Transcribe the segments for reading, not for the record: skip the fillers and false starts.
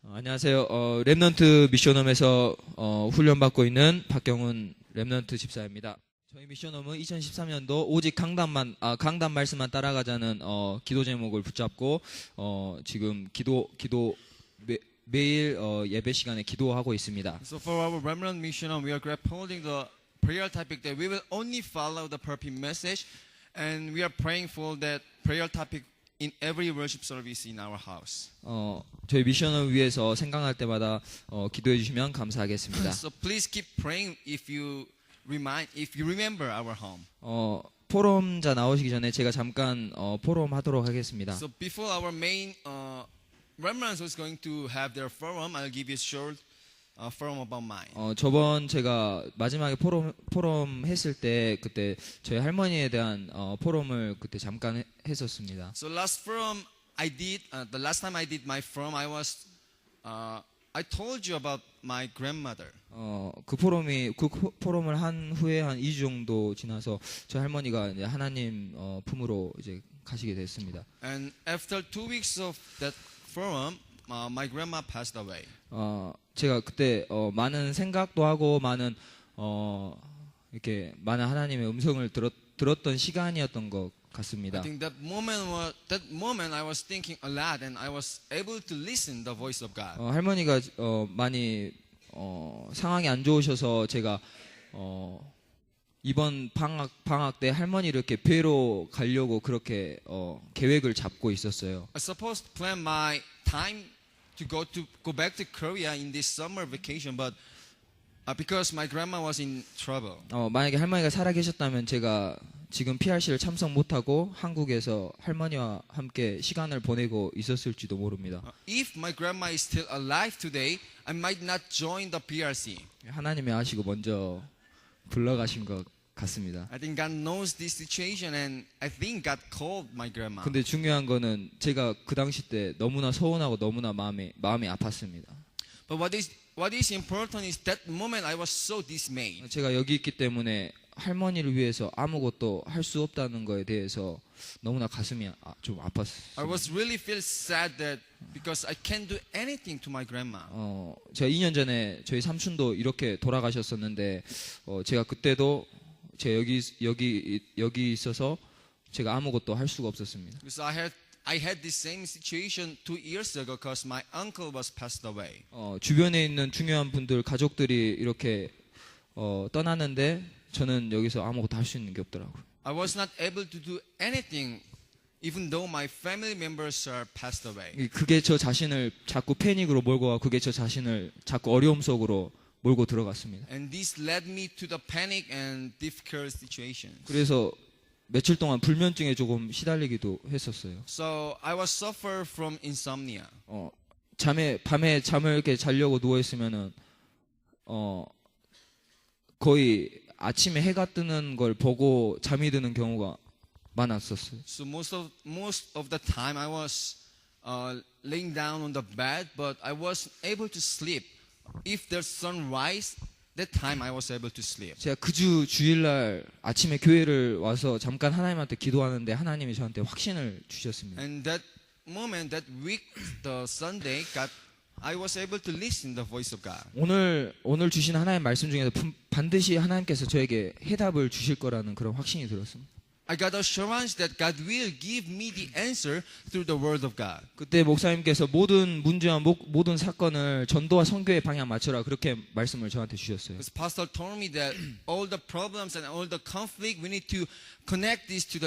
안녕하세요. 랩넌트 미션홈에서 훈련받고 있는 박경훈 랩넌트 집사입니다. 저희 미션홈은 2013년도 오직 강단 말씀만 따라가자는 기도 제목을 붙잡고 지금 매일 예배 시간에 기도하고 있습니다. So for our remnant mission, we are holding the prayer topic that we will only follow the perfect message, and we are praying for that prayer topic in every worship service in our house. 저희 미션을 위해서 생각날 때마다 기도해 주시면 감사하겠습니다. So please keep praying if you remember our home. 포럼자 나오시기 전에 제가 잠깐 포럼 하도록 하겠습니다. So before our main remnants was going to have their forum, I'll give you a short forum about mine. 저번 제가 마지막에 포럼 했을 때 그때 저희 할머니에 대한 포럼을 그때 잠깐 했었습니다. So last forum I did, the last time I did my forum, I told you about my grandmother. 그 포럼을 한 후에 한 2주 정도 지나서 저희 할머니가 이제 하나님 품으로 이제 가시게 됐습니다. And after 2 weeks of that forum, my grandma passed away. 제가 그때 많은 생각도 하고 많은 이렇게 많은 하나님의 음성을 들었던 시간이었던 것 같습니다. I think that moment I was thinking a lot, and I was able to listen the voice of God. 할머니가 많이 상황이 안 좋으셔서 제가 이번 방학 때 할머니를 이렇게 뵈러 가려고 그렇게 계획을 잡고 있었어요. I supposed to plan my time to go back to Korea in this summer vacation, but because my grandma was in trouble. 만약에 할머니가 살아계셨다면 제가 지금 PRC를 참석 못하고 한국에서 할머니와 함께 시간을 보내고 있었을지도 모릅니다. If my grandma is still alive today, I might not join the PRC. 하나님이 아시고 먼저 불러가신 것 같습니다. I think God knows this situation, and I think God called my grandma. 근데 중요한 거는 제가 그 당시 때 너무나 서운하고 너무나 마음이 아팠습니다. But what is important is that moment I was so dismayed. 제가 여기 있기 때문에 할머니를 위해서 아무것도 할 수 없다는 거에 대해서 너무나 가슴이 좀 아팠어요. I was really feel sad that because I can't do anything to my grandma. 제가 2년 전에 저희 삼촌도 이렇게 돌아가셨었는데 제가 그때도 제가 여기 있어서 제가 아무것도 할 수가 없었습니다. Because I had this same situation 2 years ago because my uncle was passed away. 주변에 있는 중요한 분들 가족들이 이렇게 떠났는데 저는 여기서 아무것도 할 수 있는 게 없더라고요. I was not able to do anything even though my family members are passed away. 그게 저 자신을 자꾸 패닉으로 몰고 가 그게 저 자신을 자꾸 어려움 속으로 몰고 들어갔습니다. And this led me to the panic and difficult situations. 그래서 며칠 동안 불면증에 조금 시달리기도 했었어요. So I was suffer from insomnia. 밤에 잠을 이렇게 자려고 누워 있으면은 거의 아침에 해가 뜨는 걸 보고 잠이 드는 경우가 많았었어요. So most of the time I was laying down on the bed, but I wasn't able to sleep. If the sun rise, that time I was able to sleep. 제가 그 주일날 아침에 교회를 와서 잠깐 하나님한테 기도하는데 하나님이 저한테 확신을 주셨습니다. And that moment, that week, the Sunday, I was able to listen the voice of God. 오늘 주신 하나님 말씀 중에서 반드시 하나님께서 저에게 해답을 주실 거라는 그런 확신이 들었습니다. I got assurance that God will give me the answer through the word of God. 그때 목사님께서 모든 문제와 모든 사건을 전도와 선교의 방향 맞춰라 그렇게 말씀을 저한테 주셨어요. Because pastor told me that all the problems and all the conflict, we need to connect this to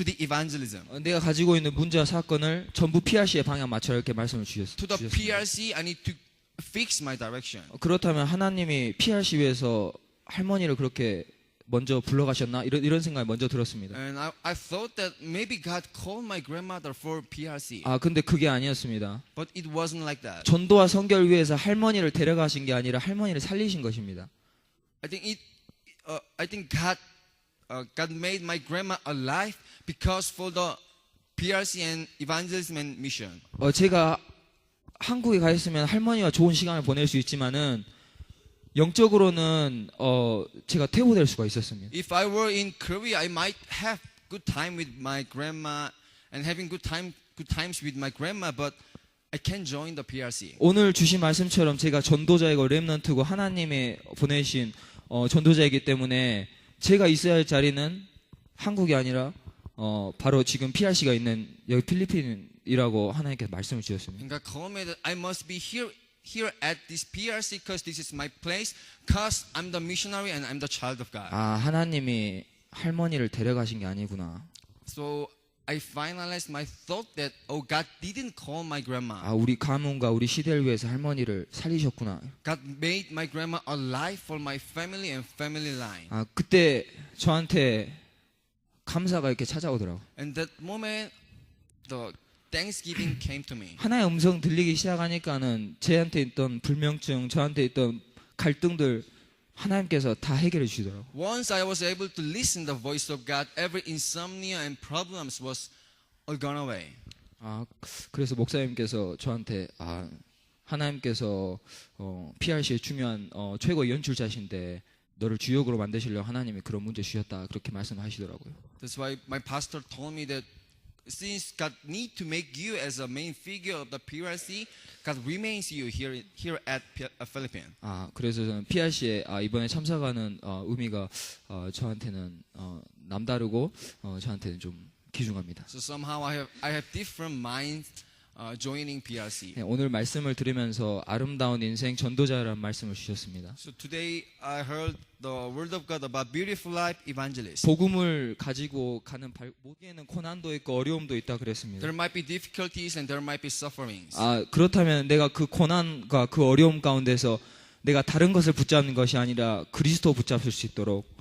the evangelism. 내가 가지고 있는 문제와 사건을 전부 PRC의 방향 맞춰라 이렇게 말씀을 주셨습니다. To the PRC, I need to fix my direction. 그렇다면 하나님이 PRC 위해서 할머니를 그렇게 먼저 불러가셨나 이런 생각이 먼저 들었습니다. And I thought that maybe God called my grandmother for PRC. 근데 그게 아니었습니다. But it wasn't like that. 전도와 선교를 위해서 할머니를 데려가신 게 아니라 할머니를 살리신 것입니다. I think God made my grandma alive because for the PRC and evangelism and mission. 제가 한국에 가 있으면 할머니와 좋은 시간을 보낼 수 있지만은 영적으로는 제가 퇴보될 수가 있었습니다. If I were in Korea, I might have good time with my grandma and having good times with my grandma, but I can join the PRC. 오늘 주신 말씀처럼 제가 전도자이고 렘넌트고 하나님의 보내신 전도자이기 때문에 제가 있어야 할 자리는 한국이 아니라 바로 지금 PRC가 있는 여기 필리핀이라고 하나님께서 말씀을 주셨습니다. 그러니까 처음에 I must be here at this PRC because this is my place because I'm the missionary and I'm the child of God. 아, 하나님이 할머니를 데려가신 게 아니구나. So I finalized my thought that God didn't call my grandma. 아, 우리 가문과 우리 시대를 위해서 할머니를 살리셨구나. God made my grandma alive for my family and family line. 아, 그때 저한테 감사가 이렇게 찾아오더라고. And that moment, the Thanksgiving came to me. 하나의 음성 들리기 시작하니까는 제한테 있던 불명증, 저한테 있던 갈등들 하나님께서 다 해결해 주시더라고. Once I was able to listen the voice of God, every insomnia and problems was all gone away. 아, 그래서 목사님께서 저한테 하나님께서 PRC의 중요한 최고 연출자신데 너를 주역으로 만드시려고 하나님이 그런 문제 주셨다 그렇게 말씀하시더라고요. That's why my pastor told me that since God need to make you as a main figure of the PRC, God remains you here at Philippines. 아, 그래서 저는 PRC에 이번에 참석하는 의미가 저한테는 남다르고 저한테는 좀 귀중합니다. So somehow I have different minds joining PRC. 네, 오늘 말씀을 들으면서 아름다운 인생 전도자라는 말씀을 주셨습니다. So today I heard the word of God about beautiful life evangelist. 복음을 가지고 가는 모기에는 고난도 있고 어려움도 있다 그랬습니다. There might be difficulties and there might be sufferings. 그렇다면 내가 그 고난과 그 어려움 가운데서 내가 다른 것을 붙잡는 것이 아니라 그리스도 붙잡을 수 있도록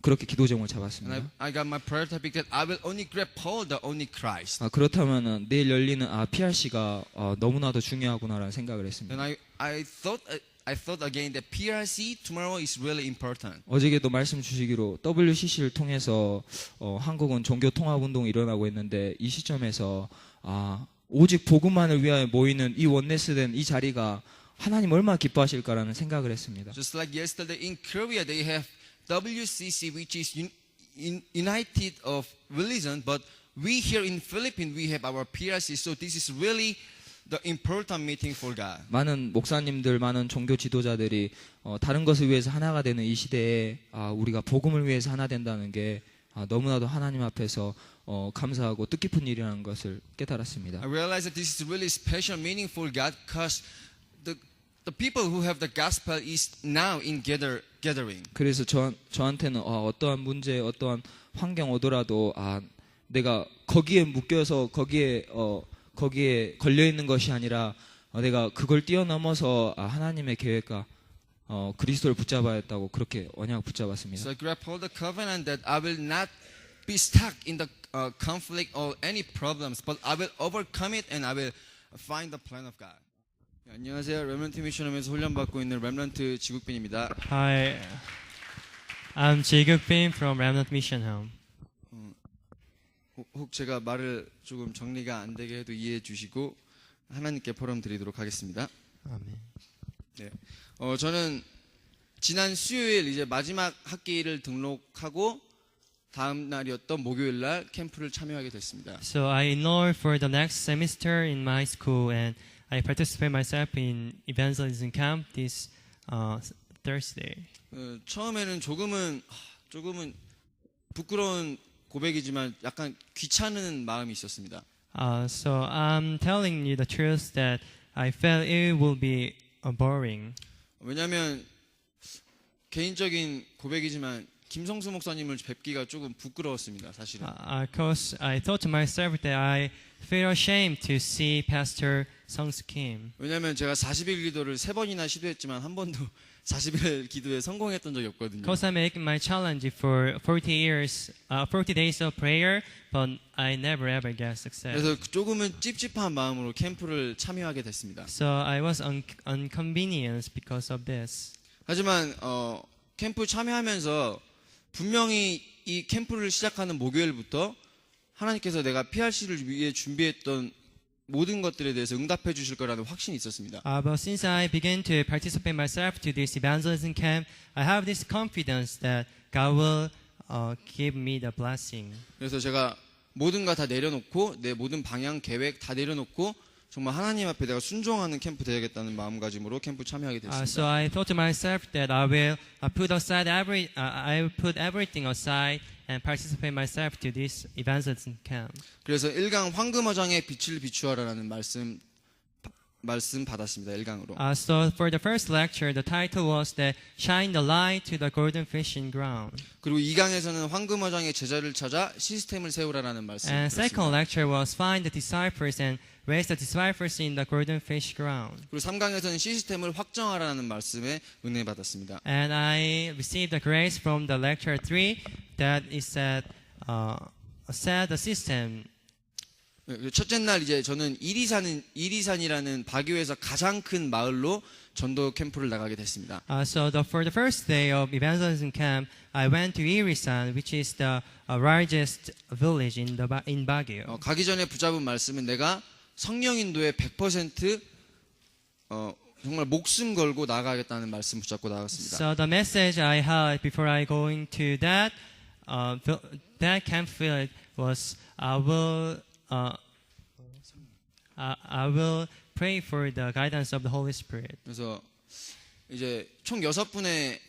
그렇게 기도 제목을 잡았습니다. And I got my prayer topic that I will only grab hold the only Christ. 그렇다면 내일 열리는 PRC가 너무나도 중요하구나라는 생각을 했습니다. And I thought again that PRC tomorrow is really important. 어제에도 말씀 주시기로 WCC를 통해서 한국은 종교 통합 운동이 일어나고 있는데 이 시점에서 오직 복음만을 위하여 모이는 이 원네스된 이 자리가 하나님 얼마나 기뻐하실까라는 생각을 했습니다. Just like yesterday in Korea, they have WCC, which is united of religion, but we here in Philippines we have our PRC. So this is really the important meeting for God. 많은 목사님들, 많은 종교 지도자들이 다른 것을 위해서 하나가 되는 이 시대에 우리가 복음을 위해서 하나 된다는 게 너무나도 하나님 앞에서 감사하고 뜻깊은 일이라는 것을 깨달았습니다. I realize that this is really special meaning for God because the people who have the gospel is now in gathering. 그래서 저한테는 어떠한 문제, 어떠한 환경 오더라도 내가 거기에 묶여서 거기에 걸려 있는 것이 아니라 내가 그걸 뛰어넘어서 하나님의 계획과 그리스도를 붙잡아야 했다고 그렇게 언약 붙잡았습니다. So I grab hold of the covenant that I will not be stuck in the conflict or any problems, but I will overcome it and I will find the plan of God. 안녕하세요. 렘넌트 미션홈에서 훈련받고 있는 렘넌트 지국빈입니다. Hi, I'm Jae-guk Bin from Remnant Mission Home. 혹 제가 말을 조금 정리가 안 되게 해도 이해해 주시고 하나님께 포럼 드리도록 하겠습니다. 아멘. 네. 저는 지난 수요일 이제 마지막 학기를 등록하고 다음 날이었던 목요일 날 캠프를 참여하게 됐습니다. So I enrolled for the next semester in my school and I participate myself in evangelism camp this Thursday. 처음에는 조금은 부끄러운 고백이지만 약간 귀찮은 마음이 있었습니다. So I'm telling you the truth that I felt it will be boring. 왜냐하면 개인적인 고백이지만 김성수 목사님을 뵙기가 조금 부끄러웠습니다, 사실은. Because I thought to myself that I feel ashamed to see Pastor Sung-soo Kim. 왜냐하면 제가 40일 기도를 3번이나 시도했지만 한 번도 40일 기도에 성공했던 적이 없거든요. Because I make my challenge for 40 days of prayer, but I never ever get success. 그래서 조금은 찝찝한 마음으로 캠프를 참여하게 됐습니다. So I was inconvenienced because of this. 하지만 캠프 참여하면서 분명히 이 캠프를 시작하는 목요일부터 하나님께서 내가 PRC를 위해 준비했던 모든 것들에 대해서 응답해 주실 거라는 확신이 있었습니다. But since I began to participate myself to this evangelism camp, I have this confidence that God will give me the blessing. 그래서 제가 모든 거 다 내려놓고 내 모든 방향 계획 다 내려놓고 정말 하나님 앞에 내가 순종하는 캠프 되야겠다는 마음가짐으로 캠프 참여하게 됐습니다. So I thought to myself that I will put aside I will put everything aside and participate myself to this evangelism camp. 그래서 1강 황금어장의 빛을 비추어라라는 말씀 받았습니다. 1강으로. So for the first lecture, the title was that Shine the Light to the Golden Fishing Ground. 그리고 2강에서는 황금어장의 제자를 찾아 시스템을 세우라라는 말씀. And second 들었습니다. lecture was Find the Disciples and Raise the Disciples in the Golden Fish Ground. 그리고 3강에서는 시스템을 확정하라는 말씀에 은혜 받았습니다. And I received the grace from the lecture 3 that it said, set the system. 첫째 날 이제 저는 이리산이라는 바교에서 가장 큰 마을로 전도 캠프를 나가게 됐습니다. For the first day of evangelism camp, I went to Irisan, which is the largest village in Baguio. 가기 전에 붙잡은 말씀은 내가 성령 인도에 100% 정말 목숨 걸고 나가겠다는 말씀 붙잡고 나갔습니다. So the message I had before I going to that camp field was I will pray for the guidance of the Holy Spirit. 그래서 이제 총 6분의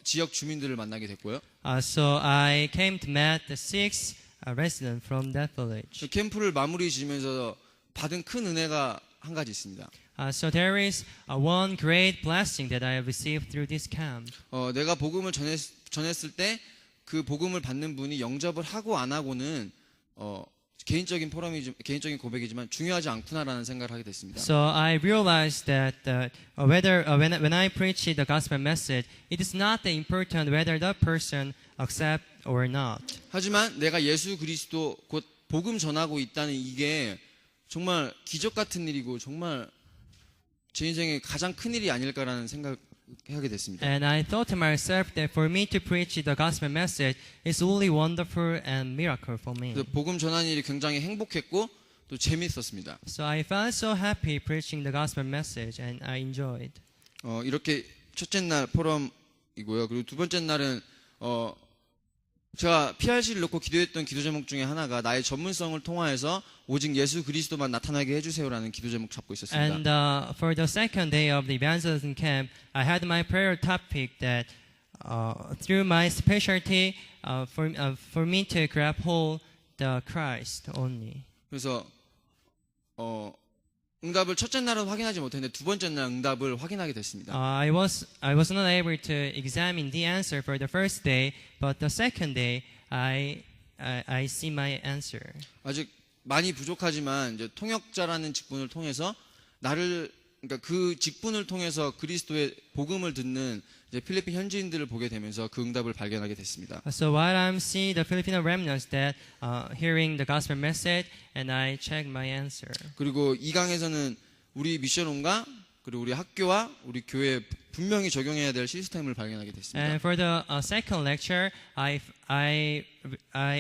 지역 주민들을 만나게 됐고요. So I came to meet the 6 residents from that village. 캠프를 마무리 지으면서 받은 큰 은혜가 한 가지 있습니다. So there is one great blessing that I have received through this camp. 내가 복음을 전했을 때 그 복음을 받는 분이 영접을 하고 안 하고는 개인적인 고백이지만 중요하지 않구나라는 생각을 하게 됐습니다. So I realized that when I preach the gospel message, it is not important whether the person accept or not. 하지만 내가 예수 그리스도 곧 복음 전하고 있다는 이게 정말 기적 같은 일이고 정말 제 인생의 가장 큰 일이 아닐까라는 생각하게 됐습니다. And I thought to myself that for me to preach the gospel message is really wonderful and miracle for me. 그래서 복음 전하는 일이 굉장히 행복했고 또 재밌었습니다. So I felt so happy preaching the gospel message and I enjoyed. 이렇게 첫째 날 포럼이고요. 그리고 두 번째 날은 제가 PRC를 놓고 기도했던 기도 제목 중에 하나가 나의 전문성을 통하여서 오직 예수 그리스도만 나타나게 해주세요라는 기도 제목 잡고 있었습니다. And for the second day of the evangelism camp, I had my prayer topic that through my specialty for me to grab hold the Christ only. 그래서 응답을 첫째 날은 확인하지 못했는데 두 번째 날 응답을 확인하게 됐습니다. I was not able to examine the answer for the first day, but the second day I see my answer. 아직 많이 부족하지만 이제 통역자라는 직분을 통해서 그러니까 그 직분을 통해서 그리스도의 복음을 듣는 이제 필리핀 현지인들을 보게 되면서 그 응답을 발견하게 됐습니다. So while I'm seeing the Filipino remnants that hearing the gospel message, and I check my answer. 그리고 2강에서는 우리 미션홈과 그리고 우리 학교와 우리 교회에 분명히 적용해야 될 시스템을 발견하게 됐습니다. And for the second lecture, I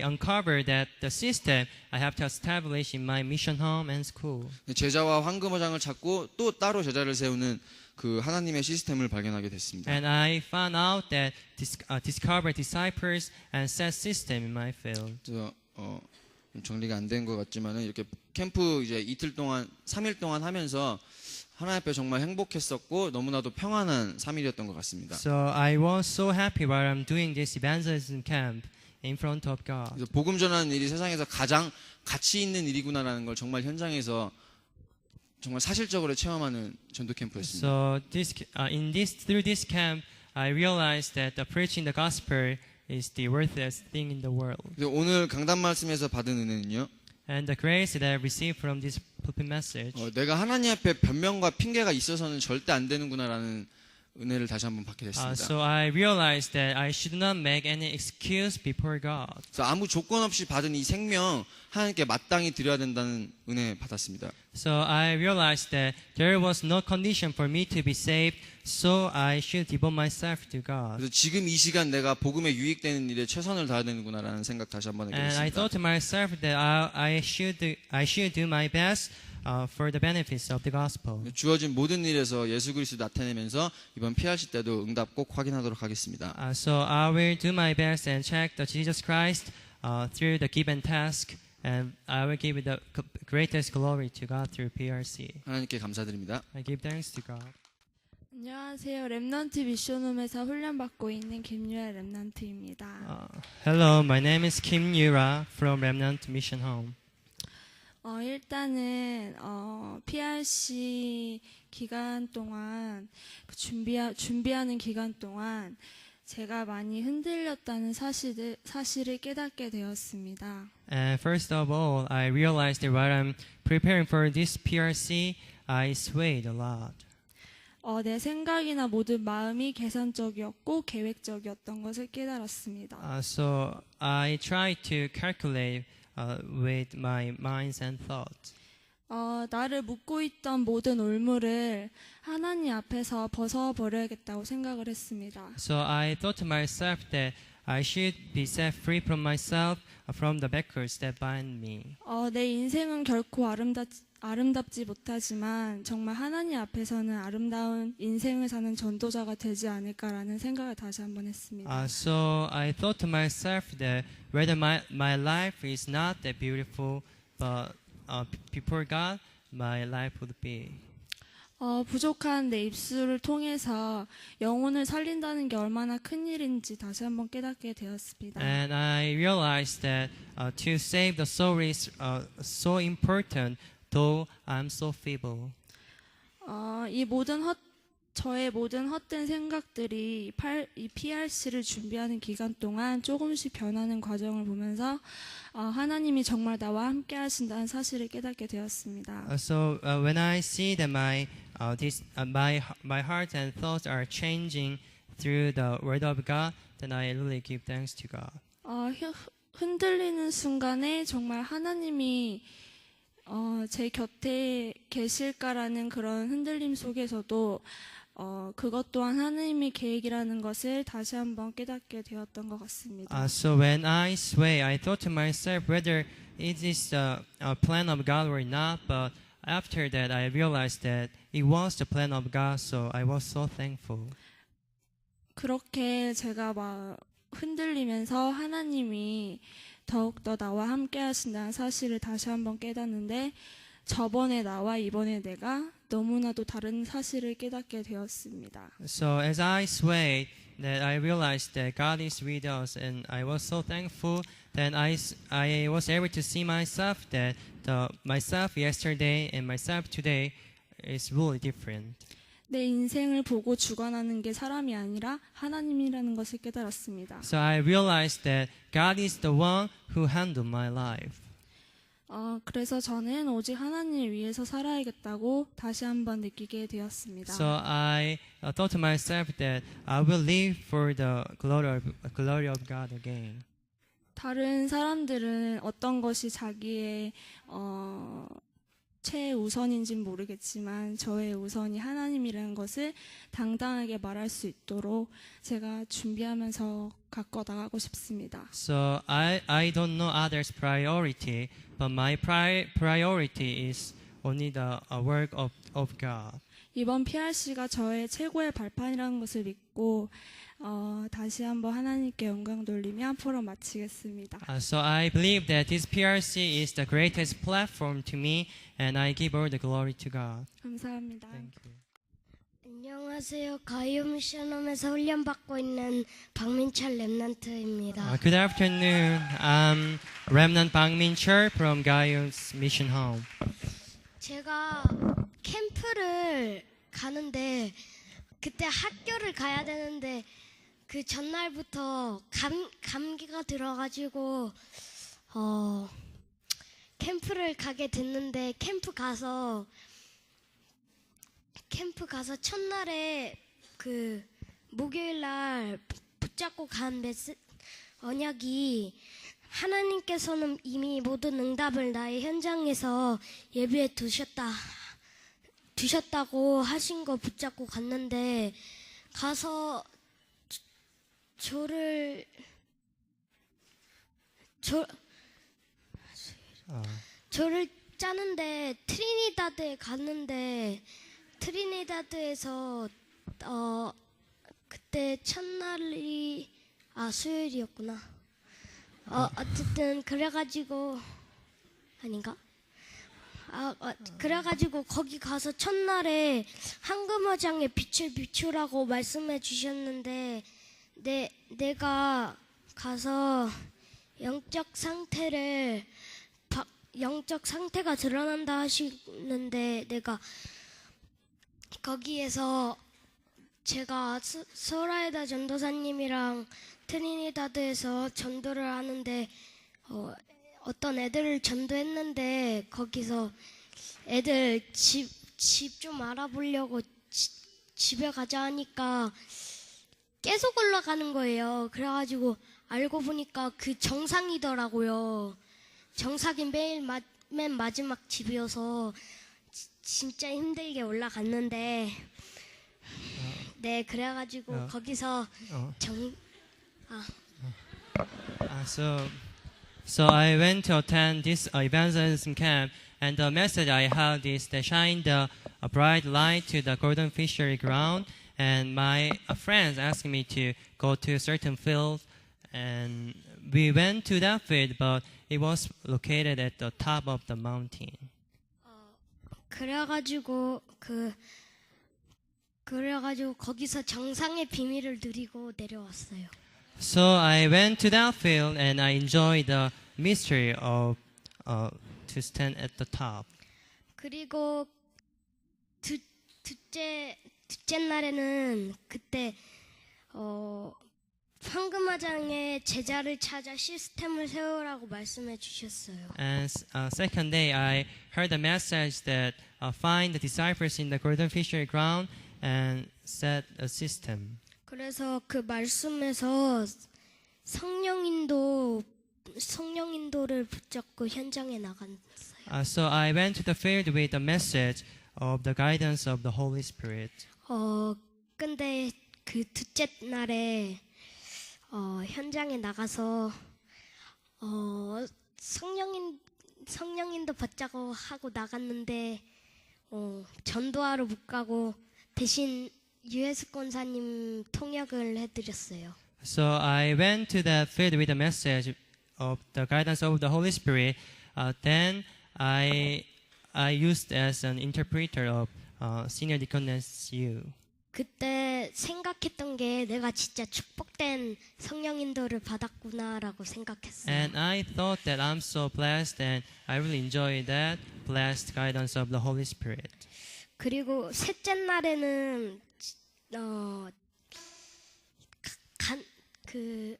uncovered that the system I have to establish in my mission home and school. 제자와 황금어장을 찾고 또 따로 제자를 세우는 그 하나님의 시스템을 발견하게 됐습니다. And I found out that discover disciples and set system in my field. 그래서 좀 정리가 안 된 것 같지만은 이렇게 캠프 이제 3일 동안 하면서 하나님 앞에 정말 행복했었고 너무나도 평안한 3일이었던 것 같습니다. So I was so happy while I'm doing this evangelism camp in front of God. 그래서 복음 전하는 일이 세상에서 가장 가치 있는 일이구나라는 걸 정말 현장에서 정말 사실적으로 체험하는 전도 캠프였습니다. So through this camp, I realized that preaching the gospel is the worthless thing in the world. 오늘 강단 말씀에서 받은 은혜는요. And the grace that I received from this pulpit message. 내가 하나님 앞에 변명과 핑계가 있어서는 절대 안 되는구나라는 은혜를 다시 한번 받게 됐습니다. So I realized that I should not make any excuse before God. 그래서 아무 조건 없이 받은 이 생명 하나님께 마땅히 드려야 된다는 은혜 받았습니다. So I realized that there was no condition for me to be saved, so I should devote myself to God. 그래서 지금 이 시간 내가 복음에 유익되는 일에 최선을 다해야 되는구나라는 생각 다시 한번 하게 And I 됐습니다. thought to myself that I should do my best for the benefits of the gospel. 주어진 모든 일에서 예수 그리스도 나타내면서 이번 PRC 때도 응답 꼭 확인하도록 하겠습니다. So I will do my best and check the Jesus Christ through the given task and I will give the greatest glory to God through PRC. 하나님께 감사드립니다. I give thanks to God. 안녕하세요. 랩넌트 미션홈에서 훈련받고 있는 김유아 랩넌트입니다. Hello, my name is Kim Yura from Remnant Mission Home. 일단은 PRC 기간 동안 준비하는 기간 동안 제가 많이 흔들렸다는 사실을 깨닫게 되었습니다. And first of all, I realized that while I'm preparing for this PRC, I swayed a lot. 내 생각이나 모든 마음이 계산적이었고 계획적이었던 것을 깨달았습니다. So I tried to calculate with my minds and thoughts. 나를 묶고 있던 모든 올무를 하나님 앞에서 벗어버려야겠다고 생각을 했습니다. So I thought to myself that I should be set free from myself, from the backwards that bind me. 내 인생은 결코 아름답지 못하지만 정말 하나님 앞에서는 아름다운 인생을 사는 전도자가 되지 않을까라는 생각을 다시 한번 했습니다. So I thought to myself that whether my life is not that beautiful, but before God, my life would be. 부족한 내 입술을 통해서 영혼을 살린다는 게 얼마나 큰 일인지 다시 한번 깨닫게 되었습니다. And I realized that to save the soul is so important, though I'm so feeble. 저의 모든 헛된 생각들이 이 PRC를 준비하는 기간 동안 조금씩 변하는 과정을 보면서 하나님이 정말 나와 함께 하신다는 사실을 깨닫게 되었습니다. So when I see that my heart and thoughts are changing through the Word of God, then I really give thanks to God. 흔들리는 순간에 정말 하나님이 제 곁에 계실까라는 그런 흔들림 속에서도 그것 또한 하나님의 계획이라는 것을 다시 한번 깨닫게 되었던 것 같습니다. So when I sway, I thought to myself whether it is a plan of God or not, but after that I realized that it was the plan of God, so I was so thankful. 그렇게 제가 막 흔들리면서 하나님이 더욱더 나와 함께 하신다는 사실을 다시 한번 깨닫는데 저번에 나와 이번에 내가 너무나도 다른 사실을 깨닫게 되었습니다. So as I swayed, that I realized that God is with us, and I was so thankful that I was able to see myself that myself yesterday and myself today is really different. 내 인생을 보고 주관하는 게 사람이 아니라 하나님이라는 것을 깨달았습니다. So I realized that God is the one who handled my life. 그래서 저는 오직 하나님을 위해서 살아야겠다고 다시 한번 느끼게 되었습니다. So I thought to myself that I will live for the glory of God again. 다른 사람들은 어떤 것이 자기의 최우선인지는 모르겠지만 저의 우선이 하나님이라는 것을 당당하게 말할 수 있도록 제가 준비하면서 갖고 나가고 싶습니다. So I don't know others' priority, but my priority is only the work of God. 이번 PRC가 저의 최고의 발판이라는 것을 믿고 다시 한번 하나님께 영광 돌리며 프로 마치겠습니다. So I believe that this PRC is the greatest platform to me, and I give all the glory to God. 감사합니다. Thank you. 안녕하세요. 가요 미션홈에서 훈련받고 있는 박민철 랩넌트입니다. Good afternoon. I'm Remnant Bangmin-chul from Gayon's Mission Home. 제가 캠프를 가는데 그때 학교를 가야 되는데 그 전날부터 감기가 들어가지고 캠프를 가게 됐는데 캠프 가서 첫날에 그 목요일 날 붙잡고 간 언약이 하나님께서는 이미 모든 응답을 나의 현장에서 예비해 두셨다고 하신 거 붙잡고 갔는데 가서 저를 짜는데 트리니다드에 갔는데 트리니다드에서 그때 첫날이 수요일이었구나. 어쨌든 그래가지고 아닌가? 그래가지고 거기 가서 첫날에 황금어장에 빛을 비추라고 말씀해 주셨는데 내가 가서 영적 상태가 드러난다 하시는데 내가 거기에서 제가 소라에다 전도사님이랑 트리니다드에서 전도를 하는데 어떤 애들을 전도했는데 거기서 애들 집 좀 알아보려고 집에 가자 하니까 계속 올라가는 거예요. 그래가지고 알고 보니까 그 정상이더라고요. 정상이 맨 마지막 집이어서 진짜 힘들게 올라갔는데 네 그래가지고 거기서 So I went to attend this evangelism camp, and the message I had is to shine a bright light to the golden fishery ground. And my friends asked me to go to a certain field, and we went to that field, but it was located at the top of the mountain. 그래가지고 거기서 정상의 비밀을 누리고 내려왔어요. So I went to that field, and I enjoyed the mystery of to stand at the top. 그리고 둘째 날에는 그때 황금화장의 제자를 찾아 시스템을 세우라고 말씀해 주셨어요. And second day, I heard a message that find the disciples in the golden fishery ground and set a system. 그래서 그 말씀에서 성령인도를 붙잡고 현장에 나갔어요. So I went to the field with the message of the guidance of the Holy Spirit. 근데 그 둘째 날에 현장에 나가서 성령인도 붙잡고 하고 나갔는데 전도하러 못 가고 대신 유에스 권사님 통역을 해드렸어요. So I went to the field with the message of the guidance of the Holy Spirit. Then I used as an interpreter of Senior Deaconess Yu. 그때 생각했던 게 내가 진짜 축복된 성령 인도를 받았구나라고 생각했어요. And I thought that I'm so blessed, and I really enjoy that blessed guidance of the Holy Spirit. 그리고 셋째 날에는 그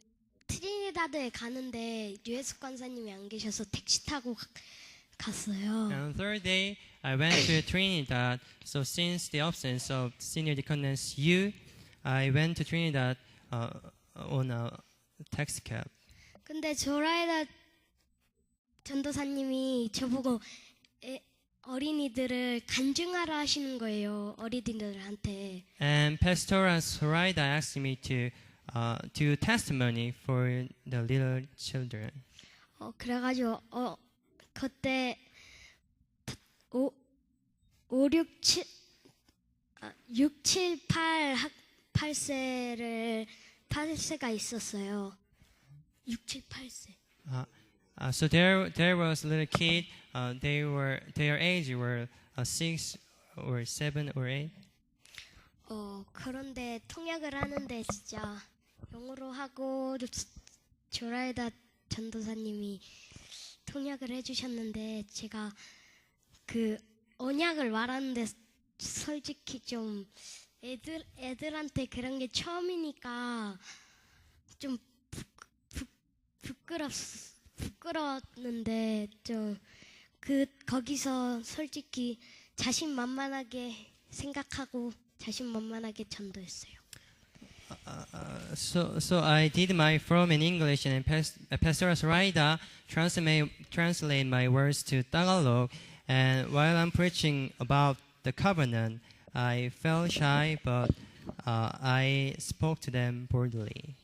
트리니다드에 가는데 유에스 관사님이 안 계셔서 택시 타고 갔어요. And third day, I went to Trinidad. So since the absence of Senior Deaconess Yu, I went to Trinidad on a taxi cab. 근데 조라에다 전도사님이 저보고 어린이들을 간증하라 하시는 거예요. 어린이들한테. And Pastor Zoraida asked me to do testimony for the little children. 그래가지고 그때 6, 7, 8세가 있었어요. 6, 7, 8세. So there was a little kid. Their age were 6 or 7 or 8. 그런데 통역을 하는데 진짜 영어로 하고 조라에다 전도사님이 통역을 해주셨는데 제가 그 언약을 말하는데 솔직히 좀 애들한테 그런 게 처음이니까 좀 부끄러웠는데 좀 거기서 솔직히 자신만만하게 생각하고 자신만만하게 전도했어요. So I did my from in English, and Pastor Zoraida translate my words to Tagalog. And while I'm preaching about the covenant, I felt shy, but I spoke to them boldly.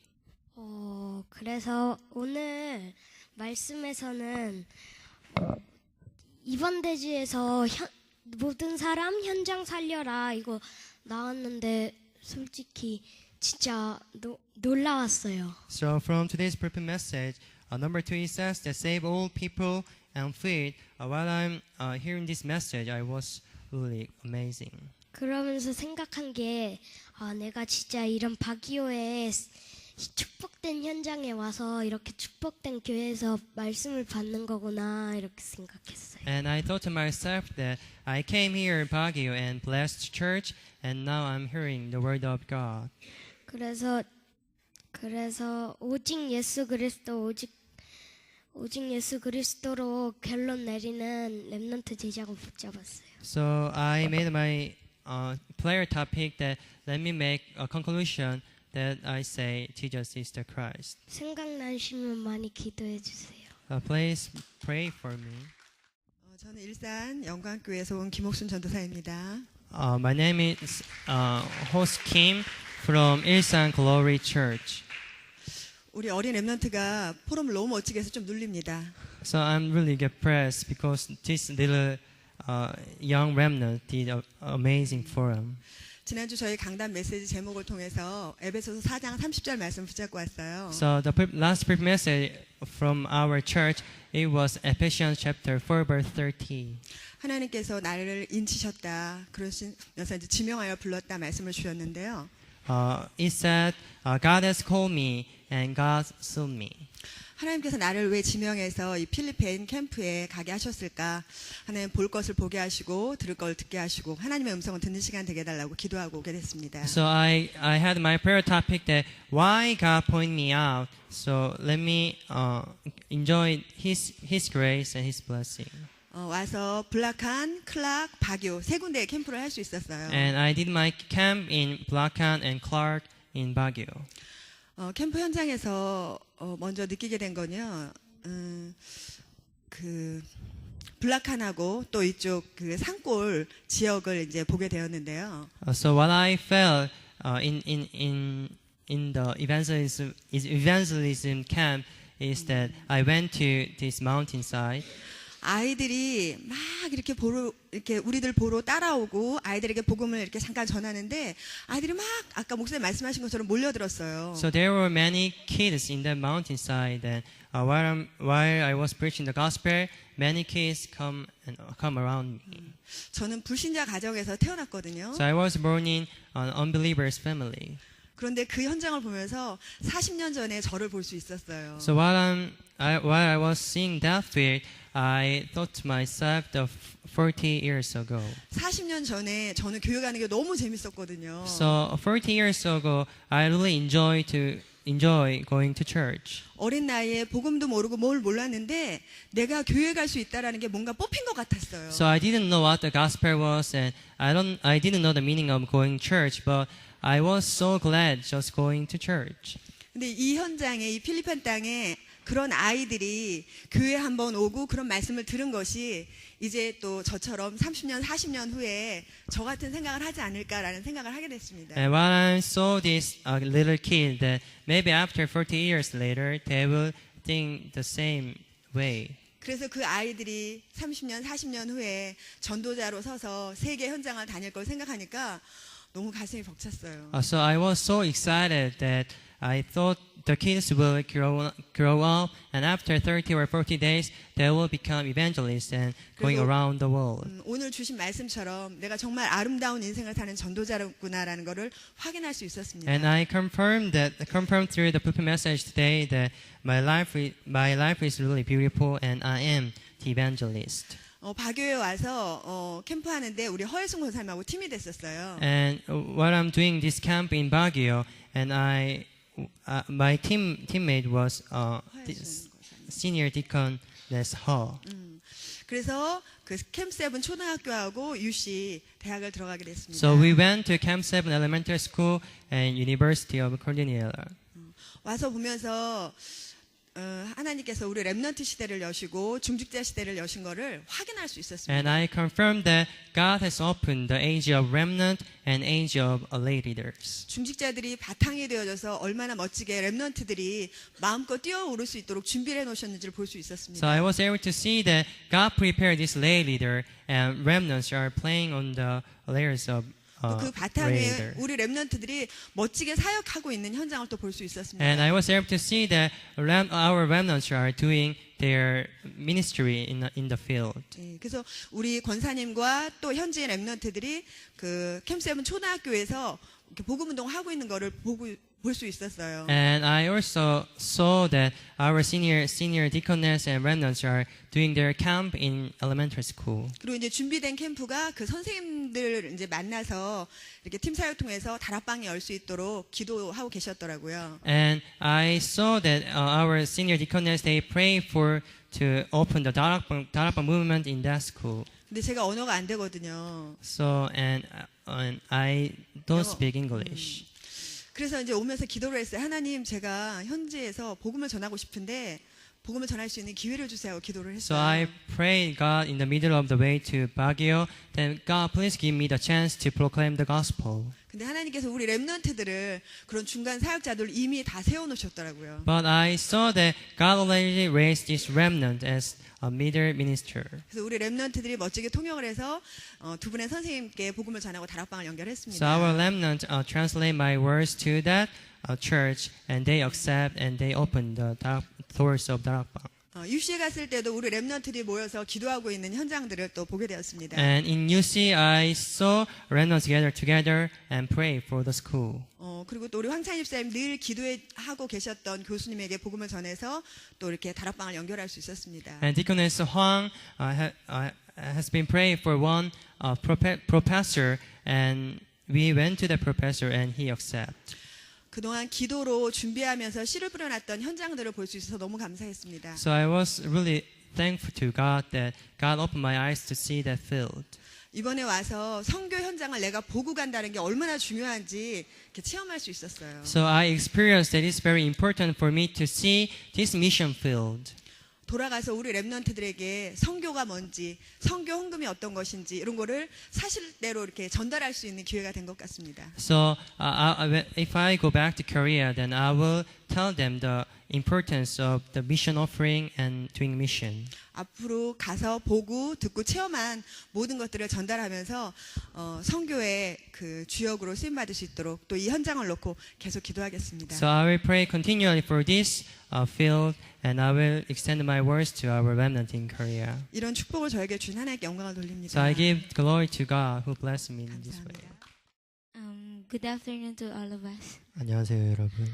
그래서 오늘 말씀에서는 이번 대지에서 모든 사람 현장 살려라 이거 나왔는데 솔직히 진짜 놀라웠어요. So from today's purpose message, number 2 it says that save all people and filled. While I'm hearing this message, I was really amazing. 그러면서 생각한 게 내가 진짜 이런 바기오의 축복된 현장에 와서 이렇게 축복된 교회에서 말씀을 받는 거구나 이렇게 생각했어요. And I thought to myself that I came here in Baguio and blessed church, and now I'm hearing the word of God. 그래서 오직 예수 그리스도로 결론 내리는 렘넌트 제자고 붙잡았어요. So I made my prayer topic that let me make a conclusion that I say Jesus is the Christ. 생각나시면 많이 기도해 주세요. Please pray for me. 저는 일산 영광교회에서 온 김옥순 전도사입니다. My name is Host Kim from Ilsan Glory Church. 우리 어린 랩런트가 포럼을 너무 멋지게 해서 좀 눌립니다. So I'm really depressed because this little young remnant did an amazing forum. 지난주 저희 강단 메시지 제목을 통해서 에베소서 4장 30절 말씀 붙잡고 왔어요. So the last brief message from our church, it was Ephesians chapter 4 verse 30. 하나님께서 나를 인치셨다. 그러시면서 이제 지명하여 불렀다 말씀을 주셨는데요. It said, God has called me and God sent me. 하나님께서 나를 왜 지명해서 이 필리핀 캠프에 가게 하셨을까? 하나님 볼 것을 보게 하시고 들을 걸 듣게 하시고 하나님의 음성을 듣는 시간 되게 해달라고 기도하고 오게 됐습니다. So I had my prayer topic that why God point me out. So let me enjoy His grace and His blessing. 와서 블라칸, 클락, 바교 세 군데의 캠프를 할 수 있었어요. And I did my camp in Blacan and Clark in Baguio. 캠프 현장에서 먼저 느끼게 된 건요. 그 블라칸하고 또 이쪽 그 산골 지역을 이제 보게 되었는데요. So what I felt in the evangelism camp is that I went to this mountainside. 아이들이 막 이렇게 우리들 보러 따라오고 아이들에게 복음을 이렇게 잠깐 전하는데 아이들이 막 아까 목사님 말씀하신 것처럼 몰려들었어요. So there were many kids in that mountainside, and while I was preaching the gospel, many kids come around me. 저는 불신자 가정에서 태어났거든요. So I was born in an unbeliever's family. 그런데 그 현장을 보면서 40년 전에 저를 볼 수 있었어요. So while I was seeing that field, I thought to myself of 40 years ago. 40년 전에 저는 교회 가는 게 너무 재밌었거든요. So 40 years ago, I really enjoy going to church. 어린 나이에 복음도 모르고 뭘 몰랐는데 내가 교회 갈 수 있다라는 게 뭔가 뽑힌 것 같았어요. So I didn't know what the gospel was, and I didn't know the meaning of going to church, but I was so glad just going to church. 근데 이 현장에 이 필리핀 땅에 그런 아이들이 교회 한번 오고 그런 말씀을 들은 것이 이제 또 저처럼 30년, 40년 후에 저 같은 생각을 하지 않을까라는 생각을 하게 됐습니다. And while I saw this little kid, that maybe after 40 years later, they will think the same way. 그래서 그 아이들이 30년, 40년 후에 전도자로 서서 세계 현장을 다닐 걸 생각하니까 너무 가슴이 벅찼어요. So I was so excited that I thought the kids will grow up, and after 30 or 40 days, they will become evangelists and going around the world. 오늘 주신 말씀처럼 내가 정말 아름다운 인생을 사는 전도자구나라는 것을 확인할 수 있었습니다. And I confirmed through the pulpit message today that my life is really beautiful, and I am the evangelist. 바교에 와서 캠프하는데 우리 허혜승 권사님하고 팀이 됐었어요. And while I'm doing this camp in Baguio, and my teammate was senior deacon Les Ho. 그래서 그 캠프 7 초등학교하고 UC 대학을 들어가게 됐습니다. So we went to Camp 7 Elementary School and University of Cordelia. 와서 보면서 하나님께서 우리 렘넌트 시대를 여시고 중직자 시대를 여신 거를 확인할 수 있었습니다. And I confirmed that God has opened the age of remnant and age of lay leaders. 중직자들이 바탕이 되어져서 얼마나 멋지게 렘넌트들이 마음껏 뛰어오를 수 있도록 준비를 해놓으셨는지를 볼 수 있었습니다. So I was able to see that God prepared this lay leader, and remnants are playing on the layers of 그 바탕에 우리 렘넌트들이 멋지게 사역하고 있는 현장을 또 볼 수 있었습니다. And I was able to see that our remnants are doing their ministry in the field. 예, 그래서 우리 권사님과 또 현지 랩런트들이 그 캠7 초등학교에서 이렇게 복음 운동 하고 있는 거를 볼 수 있었어요. And I also saw that our senior deaconess and remnants are doing their camp in elementary school. 그리고 이제 준비된 캠프가 그 선생님들 이제 만나서 이렇게 팀 사역 통해서 다락방이 열 수 있도록 기도하고 계셨더라고요. And I saw that our senior deaconess they pray to open the darakbang movement in that school. 근데 제가 언어가 안 되거든요. So and I don't speak English. 그래서 이제 오면서 기도를 했어요. 하나님, 제가 현지에서 복음을 전하고 싶은데 복음을 전할 수 있는 기회를 주세요 하고 기도를 So 했어요. I prayed God in the middle of the way to Baguio. Then God, please give me the chance to proclaim the gospel. 근데 하나님께서 우리 랩런트들을 그런 중간 사역자들 이미 다 세워놓으셨더라고요. But I saw that God already raised this remnant as a middle minister. 그래서 우리 랩런트들이 멋지게 통역을 해서 두 분의 선생님께 복음을 전하고 다락방을 So 연결했습니다. our remnant translate my words to that church, and they accept and they open the doors of darakbang. UC에 갔을 때도 우리 랩런트들이 모여서 기도하고 있는 현장들을 또 보게 되었습니다. And in UC, I saw remnants gather together and pray for the school. 그리고 또 우리 황찬희 집사님 늘 기도하고 계셨던 교수님에게 복음을 전해서 또 이렇게 다락방을 연결할 수 있었습니다. And Deaconess Huang has been praying for one professor, and we went to the professor and he accepted. 그동안 기도로 준비하면서 씨를 뿌려놨던 현장들을 볼 수 있어서 너무 감사했습니다. So I was really thankful to God that God opened my eyes to see that field. 이번에 와서 선교 현장을 내가 보고 간다는 게 얼마나 중요한지 이렇게 체험할 수 있었어요. So I experienced that it's very important for me to see this mission field. 돌아가서 우리 랩런트들에게 선교가 뭔지, 선교 헌금이 어떤 것인지 이런 거를 사실대로 이렇게 전달할 수 있는 기회가 된 것 같습니다. So if I go back to Korea, then I will tell them the importance of the mission offering and doing mission. 앞으로 가서 보고 듣고 체험한 모든 것들을 전달하면서 선교의 그 주역으로 쓰임 받을 수 있도록 또 이 현장을 놓고 계속 기도하겠습니다. So I will pray continually for this field, and I will extend my words to our remnant in Korea. 이런 축복을 저에게 준 하나님께 영광을 돌립니다. So I give glory to God who blessed me in this way. 감사합니다. Good afternoon to all of us. 안녕하세요, 여러분.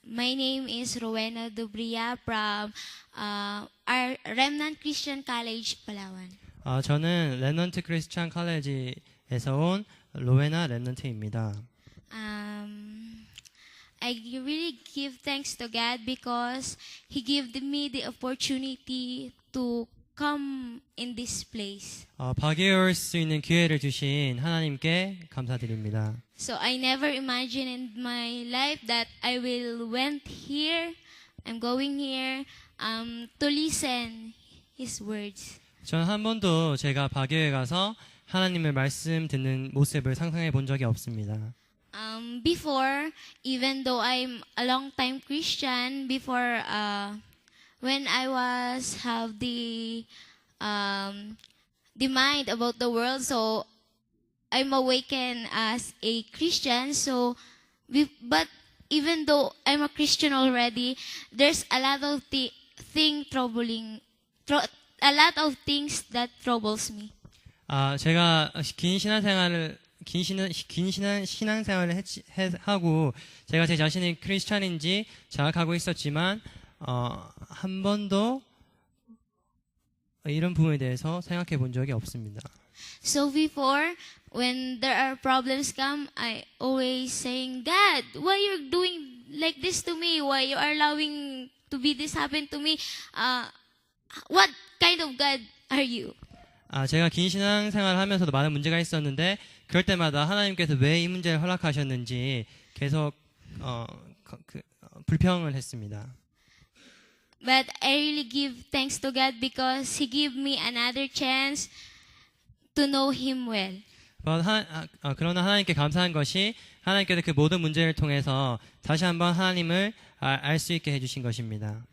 My name is Rowena Dubria from our Remnant Christian College, Palawan. 저는 랩넌트 크리스찬 칼레지에서 온 로웨나 랩넌트입니다. I really give thanks to God because He gave me the opportunity to come in this place. 바기에 올 수 있는 기회를 주신 하나님께 감사드립니다. So I never imagined in my life that I will went here, I'm going here to listen His words. 저는 한 번도 제가 바기에 가서 하나님의 말씀 듣는 모습을 상상해 본 적이 없습니다. Before, even though I'm a long-time Christian, before when I was have the mind about the world, so I'm awakened as a Christian. So, but even though I'm a Christian already, there's a lot of a lot of things that troubles me. 제가 긴 신앙생활을 하고 제가 제 자신이 크리스찬인지 자각하고 있었지만 한 번도 이런 부분에 대해서 생각해 본 적이 없습니다. So before, when there are problems come, I always saying, God, why you're doing like this to me? Why you are allowing to be this happen to me? What kind of God are you? 제가 긴 신앙생활을 하면서도 많은 문제가 있었는데 그럴 때마다 하나님께서 왜 이 문제를 허락하셨는지 계속 불평을 했습니다. But I really give thanks to God because He gave me another chance to know Him well. 그러나 하나님께 감사한 것이 하나님께서 그 모든 문제를 통해서 다시 한번 하나님을 알 수 있게 해주신 것입니다.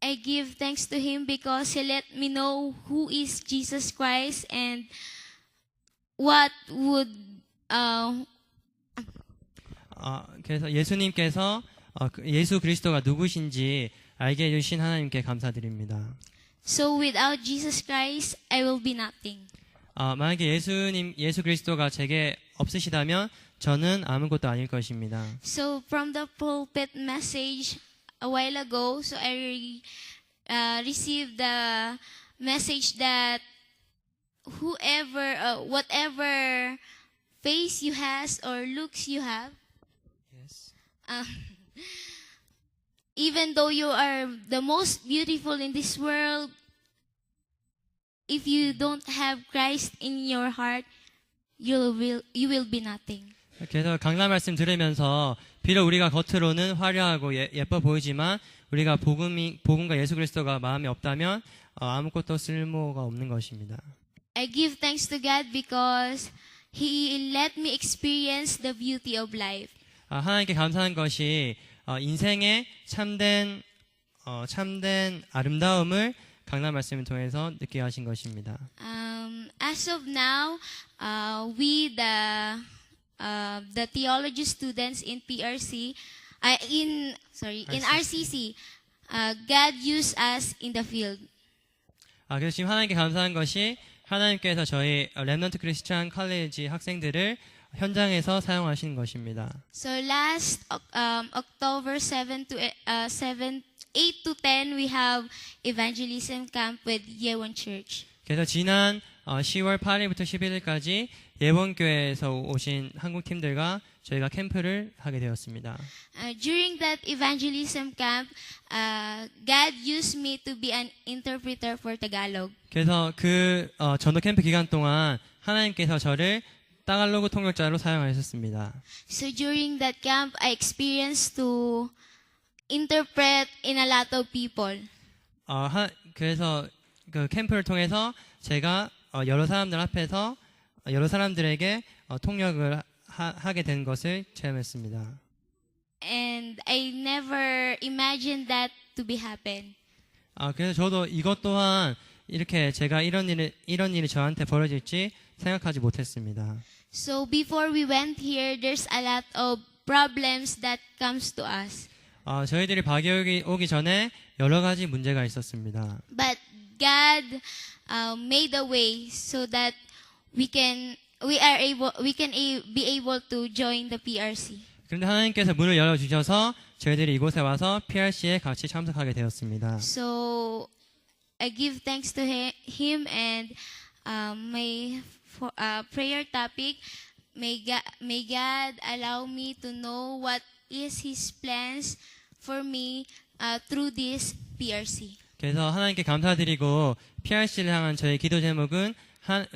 I give thanks to Him because He let me know who is Jesus Christ and what would 그래서 예수님께서 예수 그리스도가 누구신지 알게 해주신 하나님께 감사드립니다. So without Jesus Christ, I will be nothing. 만약에 예수 그리스도가 제게 없으시다면 저는 아무것도 아닐 것입니다. So from the pulpit message a while ago, so I received the message that whoever, whatever face you has or looks you have, Yes. even though you are the most beautiful in this world, if you don't have Christ in your heart, you will be nothing. 그래서 강단 말씀 들으면서 비록 우리가 겉으로는 화려하고 예뻐 보이지만 우리가 복음과 예수 그리스도가 마음에 없다면 아무것도 쓸모가 없는 것입니다. I give thanks to God because He let me experience the beauty of life. 하나님께 감사한 것이 인생의 참된 아름다움을 강단 말씀을 통해서 느끼게 하신 것입니다. As of now, we the theology students in PRC, in RCC, God used us in the field. 그래서 지금 하나님께 감사한 것이 하나님께서 저희 렘넌트 크리스찬 컬리지 학생들을 현장에서 사용하시는 것입니다. So last October 8 to 10, we have evangelism camp with Yewon Church. 그래서 지난 10월 8일부터 11일까지 예원교회에서 오신 한국 팀들과 저희가 캠프를 하게 되었습니다. During that evangelism camp, God used me to be an interpreter for Tagalog. 그래서 그 전도 캠프 기간 동안 하나님께서 저를 따갈로그 통역자로 사용하셨습니다. So during that camp, I experienced to interpret in a lot of people. 그래서 그 캠프를 통해서 제가 여러 사람들 앞에서 여러 사람들에게 통역을 하게 된 것을 체험했습니다. And I never imagined that to be happen. 그래서 저도 이것 또한 이렇게 제가 이런 일이 저한테 벌어질지 생각하지 못했습니다. So before we went here, there's a lot of problems that comes to us. 저희들이 박이 오기 전에 여러 가지 문제가 있었습니다. But God made a way so that we can be able to join the PRC. 그런데 하나님께서 문을 열어주셔서 저희들이 이곳에 와서 PRC에 같이 참석하게 되었습니다. So I give thanks to Him and my prayer topic. May God allow me to know what is His plans for me through this PRC. 그래서 하나님께 감사드리고 PRC를 향한 저희 기도 제목은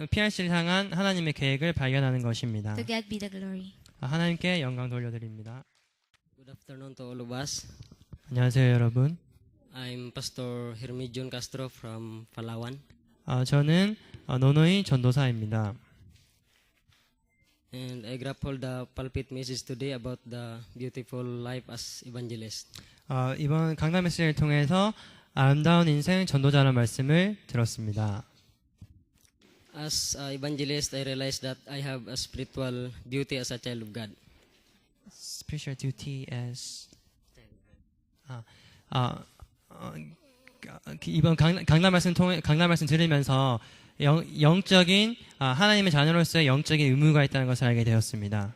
PRC를 향한 하나님의 계획을 발견하는 것입니다. To God be the glory. 하나님께 영광 돌려드립니다. Good afternoon to all of us. 안녕하세요, 여러분. I'm Pastor Hermijon Castro from Palawan. 저는 노노이 전도사입니다. And I grappled the pulpit message today about the beautiful life as evangelist. 이번 강단 메시지를 통해서 아름다운 인생 전도자라는 말씀을 들었습니다. As an evangelist, I realized that I have a spiritual duty as a child of God. Spiritual duty as 이번 강단 말씀 들으면서 영적인 하나님의 자녀로서의 영적인 의무가 있다는 것을 알게 되었습니다.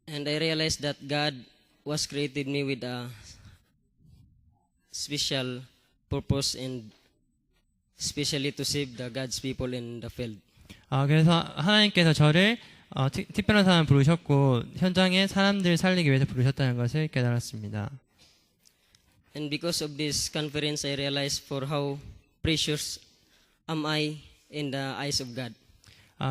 And I realized that God was created me with a special purpose and especially to save the God's people in the field. 그래서 하나님께서 저를 특별한 사람 부르셨고 현장에 사람들을 살리기 위해서 부르셨다는 것을 깨달았습니다. And because of this conference, I realized for how precious am I in the eyes of God.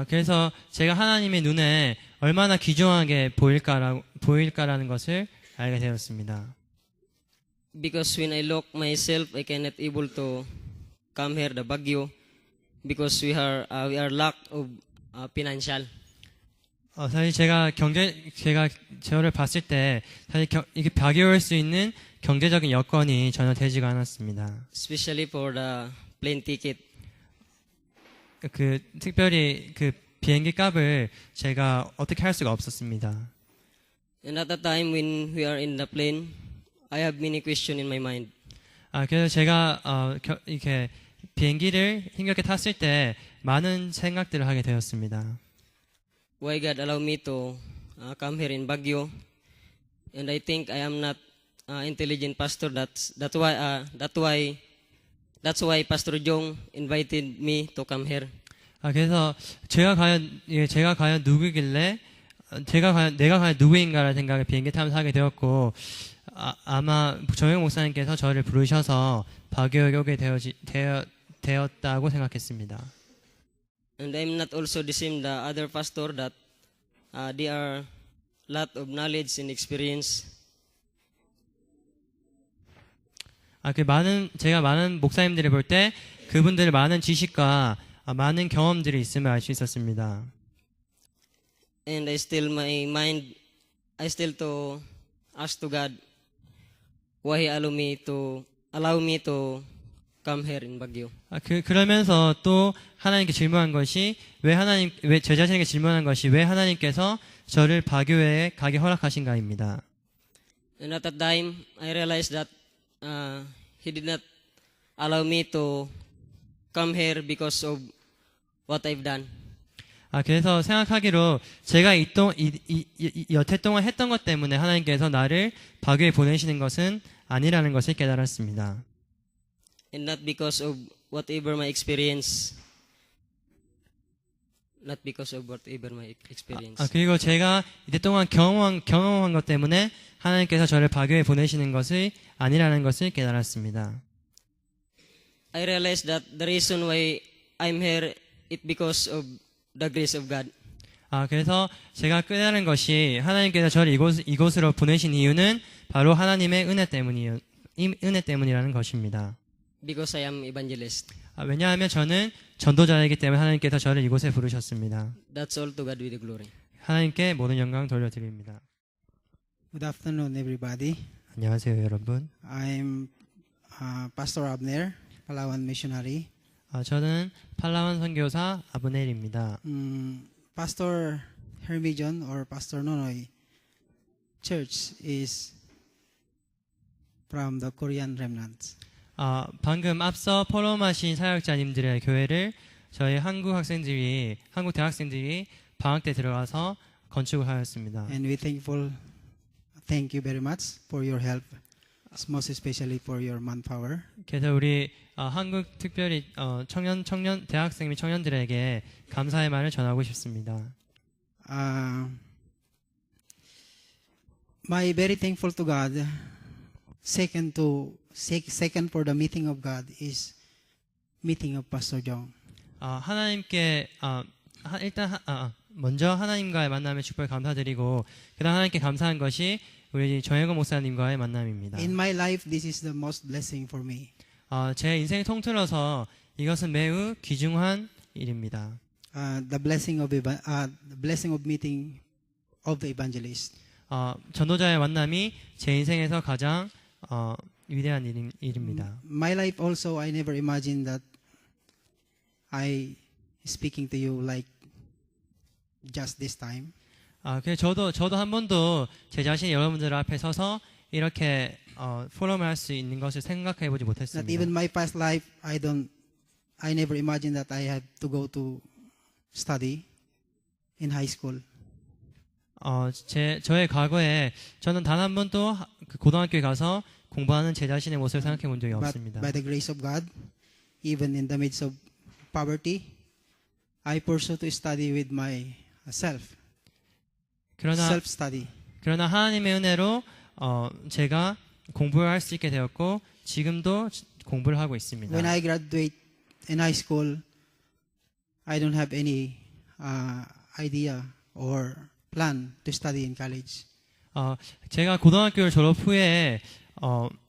그래서 제가 하나님의 눈에 얼마나 귀중하게 보일까라는 것을 알게 되었습니다. Because when I look myself, I cannot able to come here, the Baguio, because we are lack of financial. 사실 제가 저를 봤을 때 사실 이게 바기올 수 있는 경제적인 여건이 전혀 되지가 않았습니다. Especially for the plane ticket. 특별히 비행기 값을 제가 어떻게 할 수가 없었습니다. And at the time when we are in the plane, I have many questions in my mind. 그래서 제가 이렇게 비행기를 힘겹게 탔을 때 많은 생각들을 하게 되었습니다. Why God allow me to come here in Baguio, and I think I am not intelligent pastor. That's why Pastor Jong invited me to come here. 그래서 제가 과연 누구길래 내가 과연 누구인가라는 생각을 비행기 타면서 하게 되었고, 아마 정영 목사님께서 저를 부르셔서 바교에 오게 되었다고 생각했습니다. And I'm not also the same the other pastor that they are lot of knowledge and experience. 제가 많은 목사님들을 볼 때 그분들의 많은 지식과 많은 경험들이 있음을 알 수 있었습니다. And I still to ask to God why He allow me to come here in Baguio. 그러면서 또 하나님께 질문한 것이 왜 제 자신에게 질문한 것이 왜 하나님께서 저를 바교에 가게 허락하신가입니다. And at that time, I realized that He did not allow me to come here because of what I've done. 그래서 생각하기로 제가 여태 동안 했던 것 때문에 하나님께서 나를 바교에 보내시는 것은 아니라는 것을 깨달았습니다. And not because of whatever my experience. Not because of whatever my experience. 그리고 제가 이때 동안 경험한 것 때문에 하나님께서 저를 바교에 보내시는 것이 아니라는 것을 깨달았습니다. I realized that the reason why I'm here is because of the grace of God. 그래서 제가 깨달은 것이 하나님께서 저를 이곳으로 보내신 이유는 바로 하나님의 은혜 때문이라는 것입니다. Because I am evangelist. 왜냐하면 저는 전도자이기 때문에 하나님께서 저를 이곳에 부르셨습니다. That's all to God be the glory. 하나님께 모든 영광 돌려드립니다. Good afternoon, everybody. 안녕하세요, 여러분. I'm Pastor Abner, Palawan missionary. 저는 팔라완 선교사 아브넬입니다. Pastor Hermijon or Pastor Nonoy Church is from the Korean remnants. 방금 앞서 포럼하신 사역자님들의 교회를 저희 한국 대학생들이 방학 때 들어가서 건축을 하였습니다. And thank you very much for your help, most especially for your manpower. 그래서 우리 한국 특별히 청년 대학생 및 청년들에게 감사의 말을 전하고 싶습니다. My very thankful to God. Second for the meeting of God is meeting of Pastor Jong. 하나님께 먼저 하나님과의 만남에 축복을 감사드리고 그다음 하나님께 감사한 것이 우리 정혜건 목사님과의 만남입니다. In my life, this is the most blessing for me. 제 인생을 통틀어서 이것은 매우 귀중한 일입니다. The blessing of meeting of the evangelist. 전도자의 만남이 제 인생에서 가장 위대한 일입니다. My life also, I never imagined that I speaking to you like just this time. 그래서 저도 한 번도 제 자신이 여러분들 앞에 서서 이렇게 포럼을 할 수 있는 것을 생각해 보지 Not 못했습니다. even my past life, I never imagined that I have to go to study in high school. 저의 과거에 저는 단 한 번도 고등학교에 가서 공부하는 제 자신의 모습을 생각해 본 적이 But 없습니다. by the grace of God, even in the midst of poverty, I pursue to study with myself. Self-study. 그러나 하나님의 은혜로 제가 공부를 할 수 있게 되었고 지금도 공부를 하고 있습니다. When I graduate in high school, I don't have any idea or plan to study in college. 제가 고등학교를 졸업 후에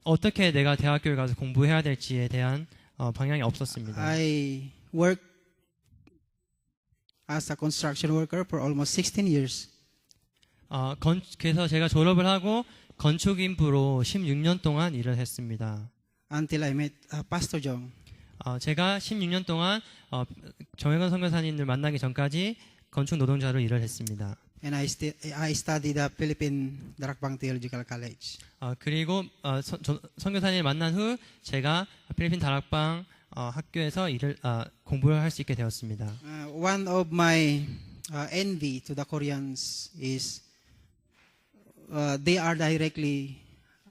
어떻게 내가 대학교에 가서 공부해야 될지에 대한 방향이 없었습니다. I worked as a construction worker for almost 16 years. 그래서 제가 졸업을 하고 건축인부로 16년 동안 일을 했습니다. Until I met Pastor Jong. 제가 16년 동안 정혜건 선교사님을 만나기 전까지 건축 노동자로 일을 했습니다. and I studied at Philippine Darakbang Theological College. 그리고 선교사님을 만난 후 제가 필리핀 다락방 학교에서 공부를 할 수 있게 되었습니다. One of my envy to the Koreans is they are directly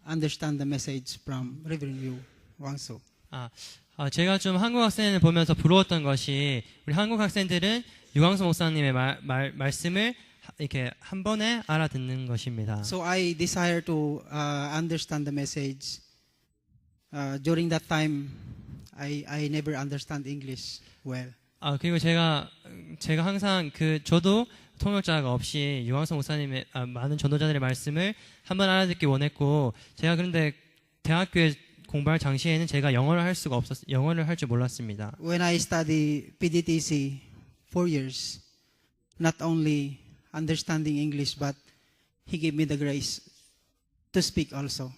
understand the message from Reverend Yu Wangso. 제가 좀 한국 학생을 보면서 부러웠던 것이 우리 한국 학생들은 유광수 목사님의 말씀을 이렇게 한 번에 알아듣는 것입니다. So I desire to understand the message. During that time, I never understand English well. 그리고 제가 항상 저도 통역자가 없이 유광수 목사님의 많은 전도자들의 말씀을 한 번 알아듣기 원했고, 제가 그런데 대학교에 공부할 당시에는 제가 영어를 할 줄 몰랐습니다. When I study PDTC 4 years, not only understanding English, but He gave me the grace to speak also.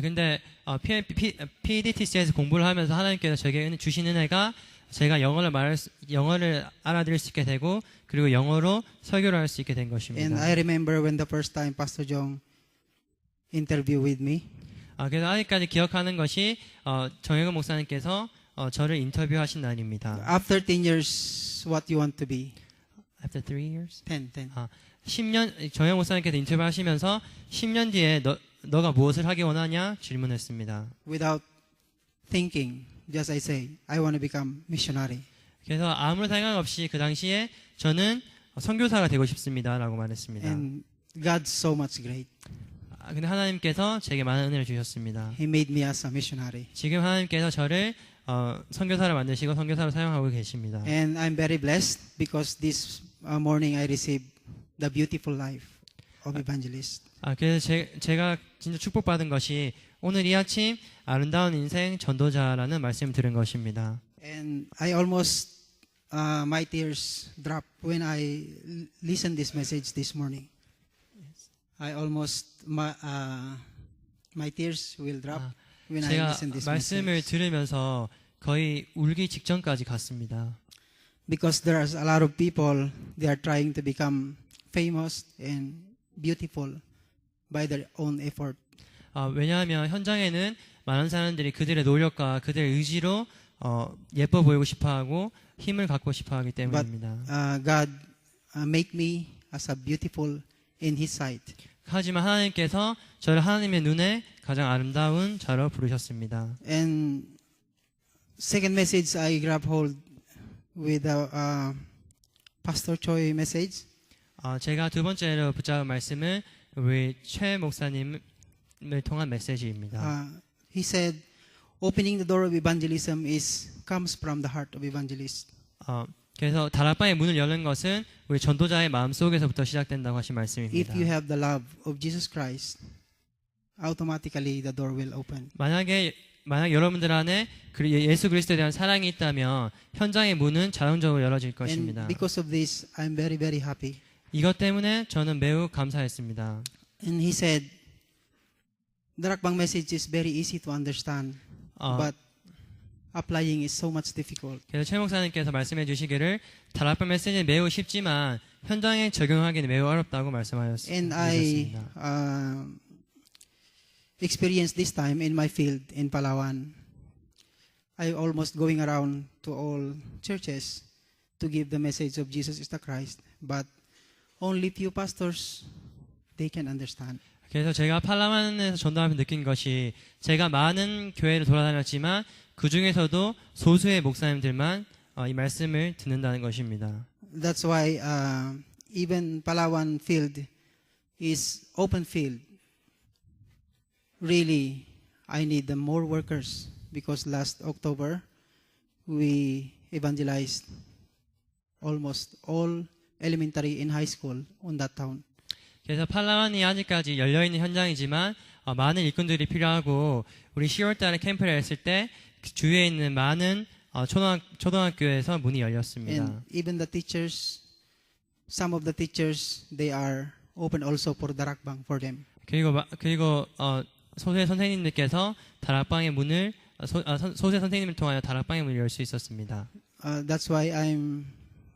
근데 PDTC에서 공부를 하면서 하나님께서 제게 주신 은혜가 제가 영어를 알아들을 수 있게 되고, 그리고 영어로 설교를 할 수 있게 된 것입니다. And I remember when the first time Pastor Jong interviewed with me. 그래서 아직까지 기억하는 것이 정혜근 목사님께서 저를 인터뷰하신 날입니다. After 10 years, what you want to be? After 3 years? 10. 10년 정혜근 목사님께서 인터뷰하시면서 10년 뒤에 너가 무엇을 하기 원하냐 질문했습니다. Without thinking, just I say, I want to become missionary. 그래서 아무 생각 없이 그 당시에 저는 선교사가 되고 싶습니다라고 말했습니다. And God's so much great. 근데 하나님께서 제게 많은 은혜를 주셨습니다. He made me as a missionary. 지금 하나님께서 저를 선교사를 만드시고 선교사로 사용하고 계십니다. And I'm very blessed because this morning I received the beautiful life of evangelist. 그래서 제가 진짜 축복받은 것이 오늘 이 아침 아름다운 인생 전도자라는 말씀을 들은 것입니다. And I almost my tears dropped when I listened this message this morning. I almost my tears will drop when I 제가 listen this 말씀을 message. 들으면서 거의 울기 직전까지 갔습니다. Because there's a lot of people they are trying to become famous and beautiful by their own effort. 왜냐하면 현장에는 많은 사람들이 그들의 노력과 그들의 의지로 예뻐 보이고 싶어하고 힘을 갖고 싶어하기 때문입니다. God make me as a beautiful in His sight. 하지만 하나님께서 저를 하나님의 눈에 가장 아름다운 자로 부르셨습니다. And second message I grab hold with the Pastor Choi message. 제가 두 번째로 붙잡은 말씀은 우리 최 목사님을 통한 메시지입니다. He said, opening the door of evangelism comes from the heart of evangelist. 그래서 다락방의 문을 여는 것은 우리 전도자의 마음 속에서부터 시작된다고 하신 말씀입니다. If you have the love of Jesus Christ, automatically the door will open. 만약 여러분들 안에 예수 그리스도에 대한 사랑이 있다면 현장의 문은 자동적으로 열어질 것입니다. And because of this, I'm very, very happy. 이것 때문에 저는 매우 감사했습니다. And he said, Darakbang message is very easy to understand, but applying is so much difficult. 그래서 최 목사님께서 말씀해 주시기를 다락방 메시지는 매우 쉽지만 현장에 적용하기는 매우 어렵다고 말씀하셨습니다. And I experienced this time in my field in Palawan. I almost going around to all churches to give the message of Jesus is the Christ, but only few pastors they can understand. 그래서 제가 팔라만에서 전도하면서 느낀 것이 제가 많은 교회를 돌아다녔지만 그 중에서도 소수의 목사님들만 이 말씀을 듣는다는 것입니다. That's why even Palawan field is open field. Really, I need the more workers because last October we evangelized almost all elementary and high school on that town. 그래서 팔라완이 아직까지 열려있는 현장이지만 많은 일꾼들이 필요하고 우리 10월달에 캠프를 했을 때 그 주위에 있는 많은 초등학교에서 문이 열렸습니다. And even the teachers, some of the teachers, they are open also for Darakbang for them. 그리고 소수의 선생님들께서 다락방의 문을 소수의 선생님을 통하여 다락방의 문을 열 수 있었습니다. That's why I'm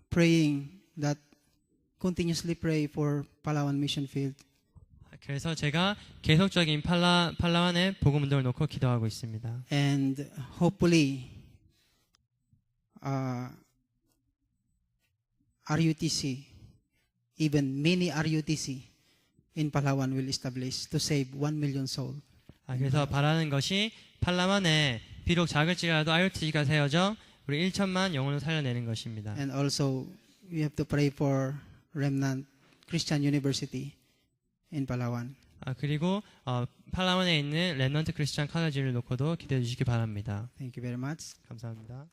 praying that continuously pray for Palawan Mission Field. 그래서 제가 계속적인 팔라완의 복음 운동을 놓고 기도하고 있습니다. And hopefully, RUTC, even many RUTC in Palawan will establish to save 1 million souls. 그래서 바라는 것이 팔라완에 비록 작을지라도 IOT가 세워져 우리 1천만 영혼을 살려내는 것입니다. And also, we have to pray for Remnant Christian University in Palawan. 그리고 팔라완에 있는 렘넌트 크리스찬 칼레지를 놓고도 기대해 주시기 바랍니다. Thank you very much. 감사합니다.